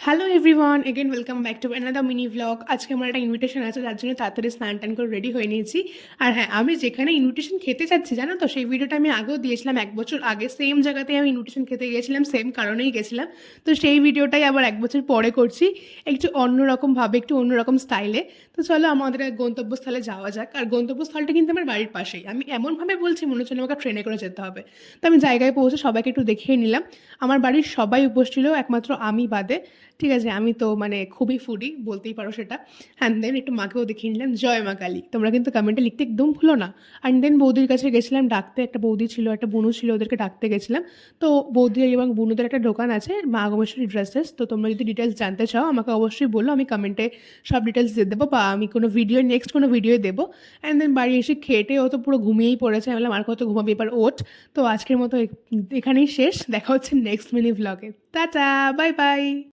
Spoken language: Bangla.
Hello everyone, again welcome back to another mini vlog. আজকে আমার একটা ইনভিটেশন আছে, যার জন্য তাড়াতাড়ি স্নান টান করে রেডি হয়ে নিয়েছি। আর হ্যাঁ, আমি যেখানে ইনভিটেশন খেতে যাচ্ছি জানো তো, সেই ভিডিওটা আমি আগেও দিয়েছিলাম 1 বছর আগে। সেম জায়গাতে আমি ইনভিটেশন খেতে গিয়েছিলাম, সেম কারণেই গেছিলাম। তো সেই ভিডিওটাই আবার 1 বছর পরে করছি, একটু অন্যরকমভাবে, একটু অন্যরকম স্টাইলে। তো চলো আমাদের গন্তব্যস্থলে যাওয়া যাক। আর গন্তব্যস্থলটা কিন্তু আমার বাড়ির পাশেই। আমি এমনভাবে বলছি মনে হচ্ছে আমাকে ট্রেনে করে যেতে হবে। তো আমি জায়গায় পৌঁছে সবাইকে একটু দেখিয়ে নিলাম। আমার বাড়ির সবাই উপস্থিত ছিল, একমাত্র আমি বাদে। ঠিক আছে, আমি তো মানে খুবই ফুডি বলতেই পারো সেটা। অ্যান্ড দেন একটু মাকেও দেখিয়ে নিলাম। জয় মা কালী, তোমরা কিন্তু কমেন্টে লিখতে একদম ভুলো না। অ্যান্ড দেন বৌদির কাছে গেছিলাম ডাকতে, একটা বৌদি ছিল, একটা বুনু ছিল, ওদেরকে ডাকতে গেছিলাম। তো বৌদি এবং বুনুদের একটা দোকান আছে, মা আগমেশ্বরী ড্রেসেস। তো তোমরা যদি ডিটেলস জানতে চাও আমাকে অবশ্যই বলো, আমি কমেন্টে সব ডিটেলস দিয়ে দেবো, বা আমি কোনো ভিডিও নেক্সট কোনো ভিডিও দেবো। অ্যান্ড দেন বাড়ি এসে খেটে ও তো পুরো ঘুমিয়েই পড়েছে। আমি বললাম আর কত ঘুমাবি, এবার ওঠ। তো আজকের মতো এখানেই শেষ, দেখা হচ্ছে নেক্সট মিনি ভ্লগে। Tata, bye by.